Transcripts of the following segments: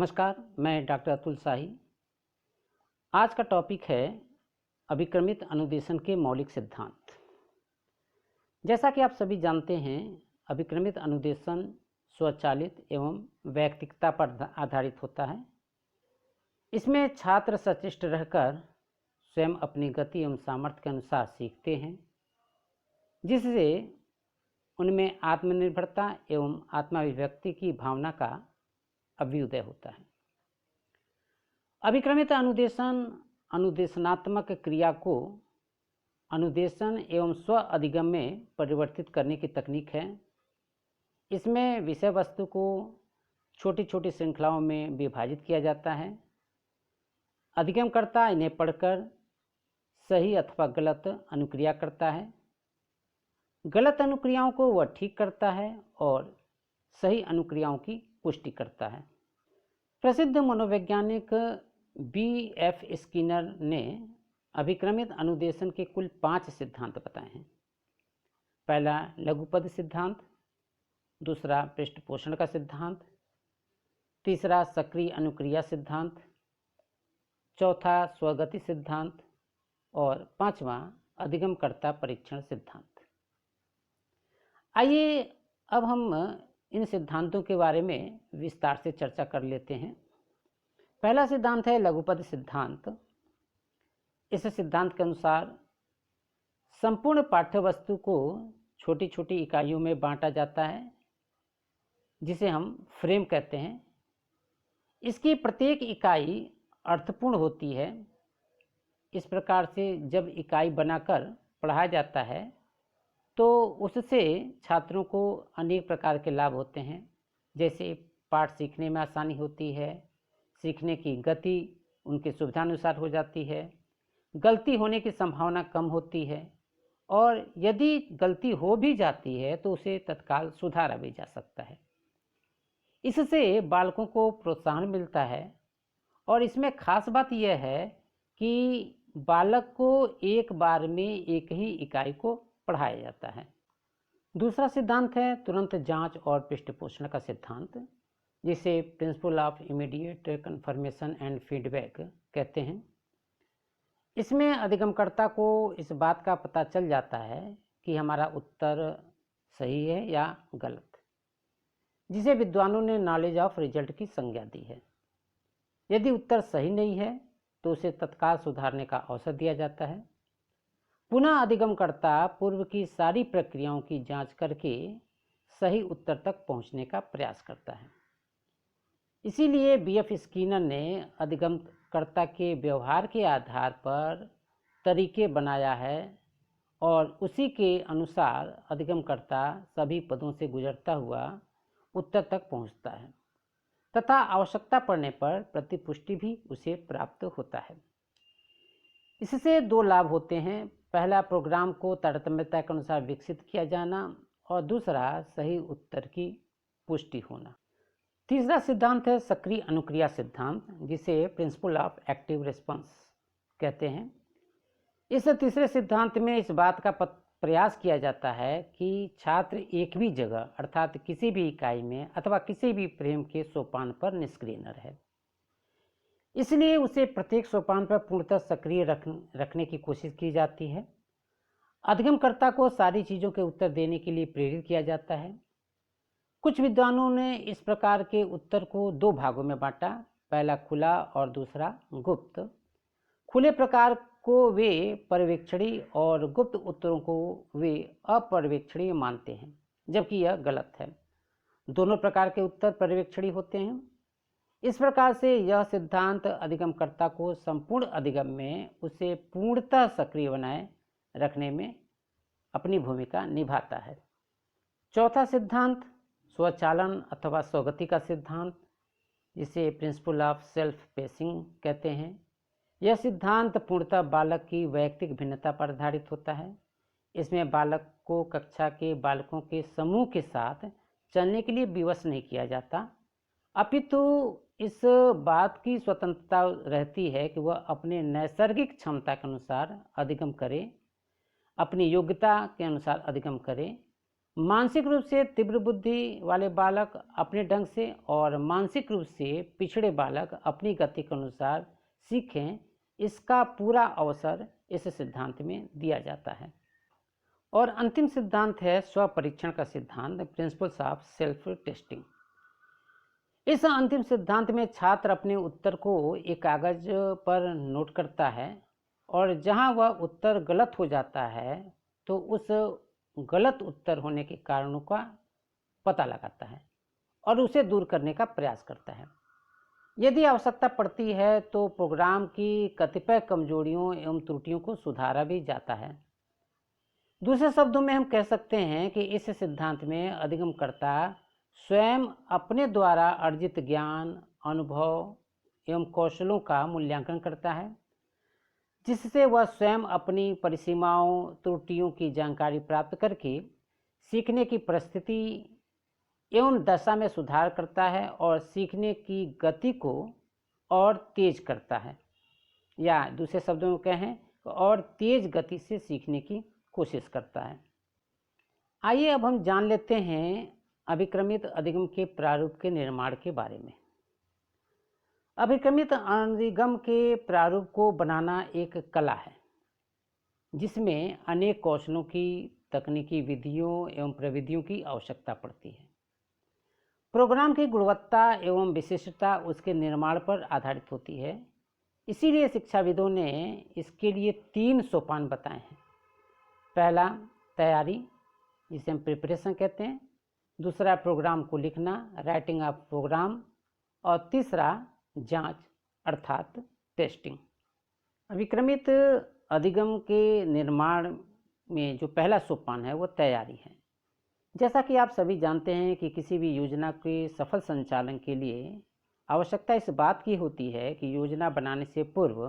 नमस्कार, मैं डॉक्टर अतुल शाही। आज का टॉपिक है अभिक्रमित अनुदेशन के मौलिक सिद्धांत। जैसा कि आप सभी जानते हैं, अभिक्रमित अनुदेशन स्वचालित एवं वैयक्तिकता पर आधारित होता है। इसमें छात्र सचेष्ट रहकर स्वयं अपनी गति एवं सामर्थ्य के अनुसार सीखते हैं, जिससे उनमें आत्मनिर्भरता एवं आत्माभिव्यक्ति की भावना का अभ्युदय होता है। अभिक्रमित अनुदेशन अनुदेशनात्मक क्रिया को अनुदेशन एवं स्व अधिगम में परिवर्तित करने की तकनीक है। इसमें विषय वस्तु को छोटी छोटी श्रृंखलाओं में विभाजित किया जाता है। अधिगमकर्ता इन्हें पढ़कर सही अथवा गलत अनुक्रिया करता है। गलत अनुक्रियाओं को वह ठीक करता है और सही अनुक्रियाओं की पुष्टि करता है। प्रसिद्ध मनोवैज्ञानिक B.F. स्किनर ने अभिक्रमित अनुदेशन के कुल 5 सिद्धांत बताए हैं। पहला लघुपद सिद्धांत, दूसरा पृष्ठपोषण का सिद्धांत, तीसरा सक्रिय अनुक्रिया सिद्धांत, चौथा स्वगति सिद्धांत और पांचवा अधिगमकर्ता परीक्षण सिद्धांत। आइए अब हम इन सिद्धांतों के बारे में विस्तार से चर्चा कर लेते हैं। पहला सिद्धांत है लघुपद सिद्धांत। इस सिद्धांत के अनुसार संपूर्ण पाठ्यवस्तु को छोटी छोटी इकाइयों में बांटा जाता है, जिसे हम फ्रेम कहते हैं। इसकी प्रत्येक इकाई अर्थपूर्ण होती है। इस प्रकार से जब इकाई बनाकर पढ़ाया जाता है तो उससे छात्रों को अनेक प्रकार के लाभ होते हैं, जैसे पाठ सीखने में आसानी होती है, सीखने की गति उनकी सुविधानुसार हो जाती है, गलती होने की संभावना कम होती है और यदि गलती हो भी जाती है तो उसे तत्काल सुधारा भी जा सकता है। इससे बालकों को प्रोत्साहन मिलता है और इसमें खास बात यह है कि बालक को एक बार में एक ही इकाई को पढ़ाया जाता है। दूसरा सिद्धांत है तुरंत जांच और पृष्ठपोषण का सिद्धांत, जिसे principle of immediate confirmation and feedback कहते हैं। इसमें अधिगमकर्ता को इस बात का पता चल जाता है कि हमारा उत्तर सही है या गलत, जिसे विद्वानों ने नॉलेज ऑफ रिजल्ट की संज्ञा दी है। यदि उत्तर सही नहीं है तो उसे तत्काल सुधारने का अवसर दिया जाता है। पुनः अधिगमकर्ता पूर्व की सारी प्रक्रियाओं की जांच करके सही उत्तर तक पहुंचने का प्रयास करता है। इसीलिए B.F. स्किनर ने अधिगमकर्ता के व्यवहार के आधार पर तरीके बनाया है और उसी के अनुसार अधिगमकर्ता सभी पदों से गुजरता हुआ उत्तर तक पहुंचता है तथा आवश्यकता पड़ने पर प्रतिपुष्टि भी उसे प्राप्त होता है। इससे 2 लाभ होते हैं। पहला, प्रोग्राम को तारतम्यता के अनुसार विकसित किया जाना और दूसरा, सही उत्तर की पुष्टि होना। तीसरा सिद्धांत है सक्रिय अनुक्रिया सिद्धांत, जिसे प्रिंसिपल ऑफ एक्टिव रिस्पांस कहते हैं। इस तीसरे सिद्धांत में इस बात का प्रयास किया जाता है कि छात्र एक भी जगह अर्थात किसी भी इकाई में अथवा किसी भी फ्रेम के सोपान पर निष्क्रिय न रहे। इसलिए उसे प्रत्येक सोपान पर पूर्णतः सक्रिय रखने की कोशिश की जाती है। अधिगमकर्ता को सारी चीज़ों के उत्तर देने के लिए प्रेरित किया जाता है। कुछ विद्वानों ने इस प्रकार के उत्तर को 2 भागों में बांटा, पहला खुला और दूसरा गुप्त। खुले प्रकार को वे पर्यवेक्षणीय और गुप्त उत्तरों को वे अपर्यवेक्षणीय मानते हैं, जबकि यह गलत है। दोनों प्रकार के उत्तर पर्यवेक्षणीय होते हैं। इस प्रकार से यह सिद्धांत अधिगमकर्ता को संपूर्ण अधिगम में उसे पूर्णतः सक्रिय बनाए रखने में अपनी भूमिका निभाता है। चौथा सिद्धांत स्वचालन अथवा स्वगति का सिद्धांत, जिसे प्रिंसिपल ऑफ सेल्फ पेसिंग कहते हैं। यह सिद्धांत पूर्णतः बालक की वैयक्तिक भिन्नता पर आधारित होता है। इसमें बालक को कक्षा के बालकों के समूह के साथ चलने के लिए विवश नहीं किया जाता, अपितु इस बात की स्वतंत्रता रहती है कि वह अपने नैसर्गिक क्षमता के अनुसार अधिगम करे, अपनी योग्यता के अनुसार अधिगम करे मानसिक रूप से तीव्र बुद्धि वाले बालक अपने ढंग से और मानसिक रूप से पिछड़े बालक अपनी गति के अनुसार सीखें, इसका पूरा अवसर इस सिद्धांत में दिया जाता है। और अंतिम सिद्धांत है स्व परीक्षण का सिद्धांत, प्रिंसिपल्स ऑफ सेल्फ टेस्टिंग। इस अंतिम सिद्धांत में छात्र अपने उत्तर को एक कागज पर नोट करता है और जहां वह उत्तर गलत हो जाता है तो उस गलत उत्तर होने के कारणों का पता लगाता है और उसे दूर करने का प्रयास करता है। यदि आवश्यकता पड़ती है तो प्रोग्राम की कतिपय कमजोरियों एवं त्रुटियों को सुधारा भी जाता है। दूसरे शब्दों में हम कह सकते हैं कि इस सिद्धांत में अधिगमकर्ता स्वयं अपने द्वारा अर्जित ज्ञान, अनुभव एवं कौशलों का मूल्यांकन करता है, जिससे वह स्वयं अपनी परिसीमाओं, त्रुटियों की जानकारी प्राप्त करके सीखने की परिस्थिति एवं दशा में सुधार करता है और सीखने की गति को और तेज करता है, या दूसरे शब्दों में कहें और तेज गति से सीखने की कोशिश करता है। आइए अब हम जान लेते हैं अभिक्रमित अधिगम के प्रारूप के निर्माण के बारे में। अभिक्रमित अधिगम के प्रारूप को बनाना एक कला है जिसमें अनेक कौशलों की, तकनीकी विधियों एवं प्रविधियों की आवश्यकता पड़ती है। प्रोग्राम की गुणवत्ता एवं विशिष्टता उसके निर्माण पर आधारित होती है, इसीलिए शिक्षाविदों ने इसके लिए 3 सोपान बताए हैं। पहला तैयारी, जिसे हम प्रिपरेशन कहते हैं, दूसरा प्रोग्राम को लिखना, राइटिंग ऑफ प्रोग्राम, और तीसरा जांच अर्थात टेस्टिंग। अभिक्रमित अधिगम के निर्माण में जो पहला सोपान है वो तैयारी है। जैसा कि आप सभी जानते हैं कि किसी भी योजना के सफल संचालन के लिए आवश्यकता इस बात की होती है कि योजना बनाने से पूर्व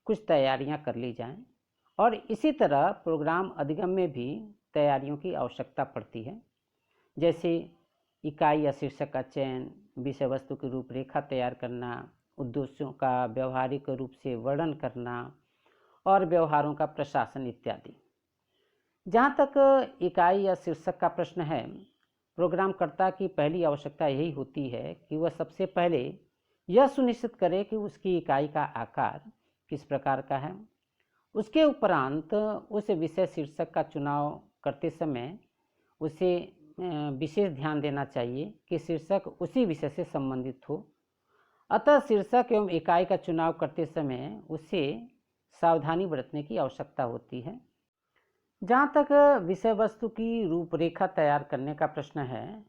कुछ तैयारियां कर ली जाएं, और इसी तरह प्रोग्राम अधिगम में भी तैयारियों की आवश्यकता पड़ती है, जैसे इकाई या शीर्षक का चयन, विषय वस्तु की रूपरेखा तैयार करना, उद्देश्यों का व्यवहारिक रूप से वर्णन करना और व्यवहारों का प्रशासन इत्यादि। जहाँ तक इकाई या शीर्षक का प्रश्न है, प्रोग्रामकर्ता की पहली आवश्यकता यही होती है कि वह सबसे पहले यह सुनिश्चित करे कि उसकी इकाई का आकार किस प्रकार का है। उसके उपरांत उस विषय शीर्षक का चुनाव करते समय उसे विशेष ध्यान देना चाहिए कि शीर्षक उसी विषय से संबंधित हो। अतः शीर्षक एवं इकाई का चुनाव करते समय उसे सावधानी बरतने की आवश्यकता होती है। जहाँ तक विषय वस्तु की रूपरेखा तैयार करने का प्रश्न है,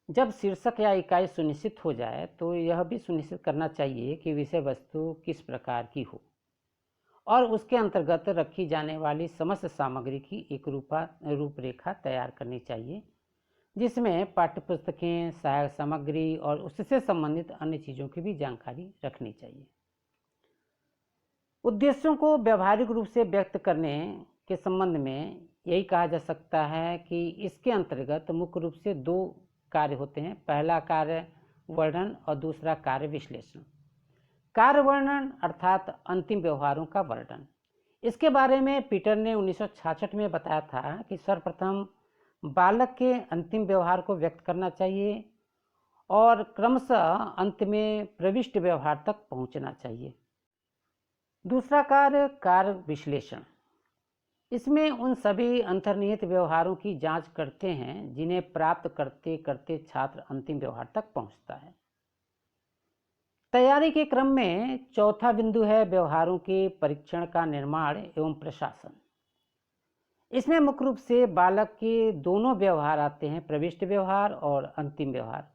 जब शीर्षक या इकाई सुनिश्चित हो जाए तो यह भी सुनिश्चित करना चाहिए कि विषय वस्तु किस प्रकार की हो और उसके अंतर्गत रखी जाने वाली समस्त सामग्री की एक रूपरेखा तैयार करनी चाहिए, जिसमें पाठ्यपुस्तकें, सहायक सामग्री और उससे संबंधित अन्य चीज़ों की भी जानकारी रखनी चाहिए। उद्देश्यों को व्यवहारिक रूप से व्यक्त करने के संबंध में यही कहा जा सकता है कि इसके अंतर्गत मुख्य रूप से 2 कार्य होते हैं। पहला कार्य वर्णन और दूसरा कार्य विश्लेषण। कार्य वर्णन अर्थात अंतिम व्यवहारों का वर्णन। इसके बारे में पीटर ने 1966 में बताया था कि सर्वप्रथम बालक के अंतिम व्यवहार को व्यक्त करना चाहिए और क्रमशः अंत में प्रविष्ट व्यवहार तक पहुंचना चाहिए। दूसरा कार्य विश्लेषण। इसमें उन सभी अंतर्निहित व्यवहारों की जांच करते हैं जिन्हें प्राप्त करते करते छात्र अंतिम व्यवहार तक पहुंचता है। तैयारी के क्रम में चौथा बिंदु है व्यवहारों के परीक्षण का निर्माण एवं प्रशासन। इसमें मुख्य रूप से बालक के दोनों व्यवहार आते हैं, प्रविष्ट व्यवहार और अंतिम व्यवहार।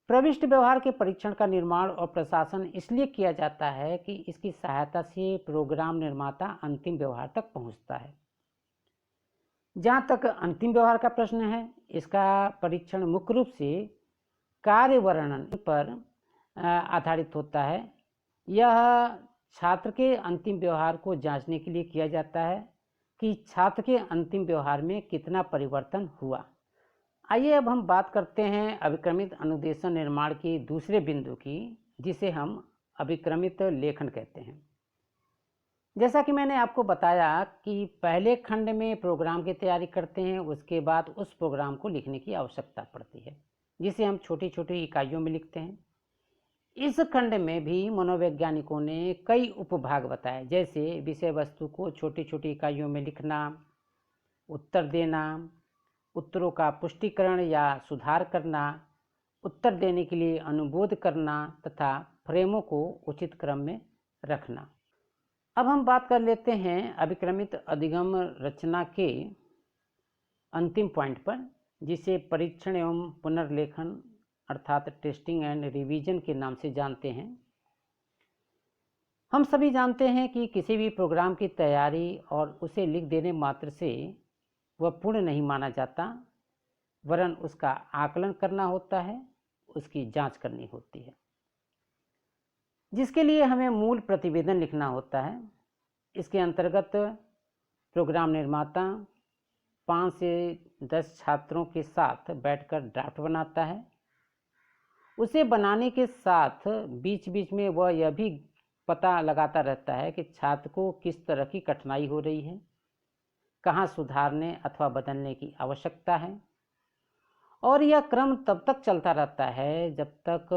प्रविष्ट व्यवहार के परीक्षण का निर्माण और प्रशासन इसलिए किया जाता है कि इसकी सहायता से प्रोग्राम निर्माता अंतिम व्यवहार तक पहुंचता है। जहाँ तक अंतिम व्यवहार का प्रश्न है, इसका परीक्षण मुख्य रूप से कार्य वर्णन पर आधारित होता है। यह छात्र के अंतिम व्यवहार को जांचने के लिए किया जाता है कि छात्र के अंतिम व्यवहार में कितना परिवर्तन हुआ। आइए अब हम बात करते हैं अभिक्रमित अनुदेशन निर्माण की दूसरे बिंदु की, जिसे हम अभिक्रमित लेखन कहते हैं। जैसा कि मैंने आपको बताया कि पहले खंड में प्रोग्राम की तैयारी करते हैं, उसके बाद उस प्रोग्राम को लिखने की आवश्यकता पड़ती है, जिसे हम छोटी छोटी इकाइयों में लिखते हैं। इस खंड में भी मनोवैज्ञानिकों ने कई उपभाग बताए, जैसे विषय वस्तु को छोटी छोटी इकाइयों में लिखना, उत्तर देना, उत्तरों का पुष्टिकरण या सुधार करना, उत्तर देने के लिए अनुबोध करना तथा फ्रेमों को उचित क्रम में रखना। अब हम बात कर लेते हैं अभिक्रमित अधिगम रचना के अंतिम पॉइंट पर, जिसे परीक्षण एवं पुनर्लेखन अर्थात टेस्टिंग एंड रिवीजन के नाम से जानते हैं। हम सभी जानते हैं कि किसी भी प्रोग्राम की तैयारी और उसे लिख देने मात्र से वह पूर्ण नहीं माना जाता, वरन उसका आकलन करना होता है, उसकी जांच करनी होती है, जिसके लिए हमें मूल प्रतिवेदन लिखना होता है। इसके अंतर्गत प्रोग्राम निर्माता 5 से 10 छात्रों के साथ बैठकर ड्राफ्ट बनाता है। उसे बनाने के साथ बीच बीच में वह यह भी पता लगाता रहता है कि छात्र को किस तरह की कठिनाई हो रही है, कहाँ सुधारने अथवा बदलने की आवश्यकता है, और यह क्रम तब तक चलता रहता है जब तक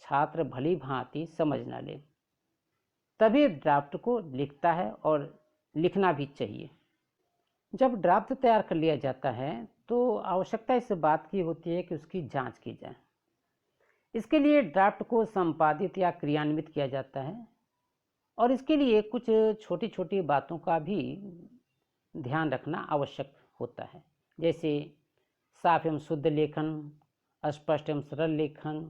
छात्र भली भांति समझ न ले, तभी ड्राफ्ट को लिखता है, और लिखना भी चाहिए। जब ड्राफ्ट तैयार कर लिया जाता है तो आवश्यकता इस बात की होती है कि उसकी जांच की जाए। इसके लिए ड्राफ्ट को संपादित या क्रियान्वित किया जाता है, और इसके लिए कुछ छोटी छोटी बातों का भी ध्यान रखना आवश्यक होता है, जैसे साफ एवं शुद्ध लेखन, स्पष्ट एवं सरल लेखन,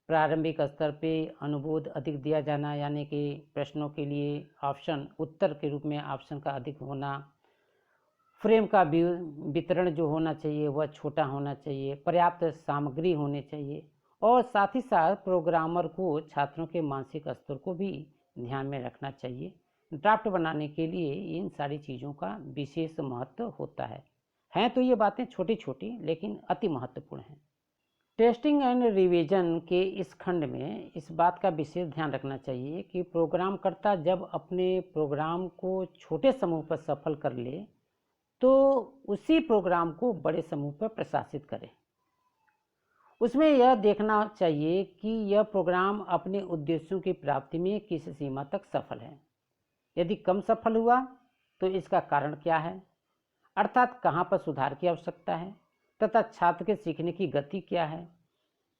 प्रारंभिक स्तर पे अनुबोध अधिक दिया जाना, यानी कि प्रश्नों के लिए ऑप्शन उत्तर के रूप में ऑप्शन का अधिक होना, फ्रेम का वितरण जो होना चाहिए वह छोटा होना चाहिए, पर्याप्त सामग्री होनी चाहिए, और साथ ही साथ प्रोग्रामर को छात्रों के मानसिक स्तर को भी ध्यान में रखना चाहिए। ड्राफ्ट बनाने के लिए इन सारी चीज़ों का विशेष महत्व होता है। हैं तो ये बातें छोटी छोटी, लेकिन अति महत्वपूर्ण हैं। टेस्टिंग एंड रिवीजन के इस खंड में इस बात का विशेष ध्यान रखना चाहिए कि प्रोग्रामकर्ता जब अपने प्रोग्राम को छोटे समूह पर सफल कर ले तो उसी प्रोग्राम को बड़े समूह पर प्रशासित करे। उसमें यह देखना चाहिए कि यह प्रोग्राम अपने उद्देश्यों की प्राप्ति में किस सीमा तक सफल है। यदि कम सफल हुआ तो इसका कारण क्या है, अर्थात कहाँ पर सुधार की आवश्यकता है, तथा छात्र के सीखने की गति क्या है,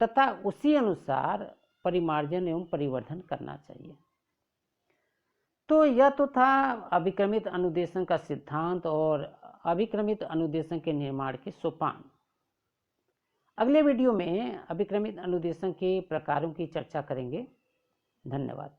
तथा उसी अनुसार परिमार्जन एवं परिवर्धन करना चाहिए। तो यह तो था अभिक्रमित अनुदेशन का सिद्धांत और अभिक्रमित अनुदेशन के निर्माण के सोपान। अगले वीडियो में अभिक्रमित अनुदेशन के प्रकारों की चर्चा करेंगे। धन्यवाद।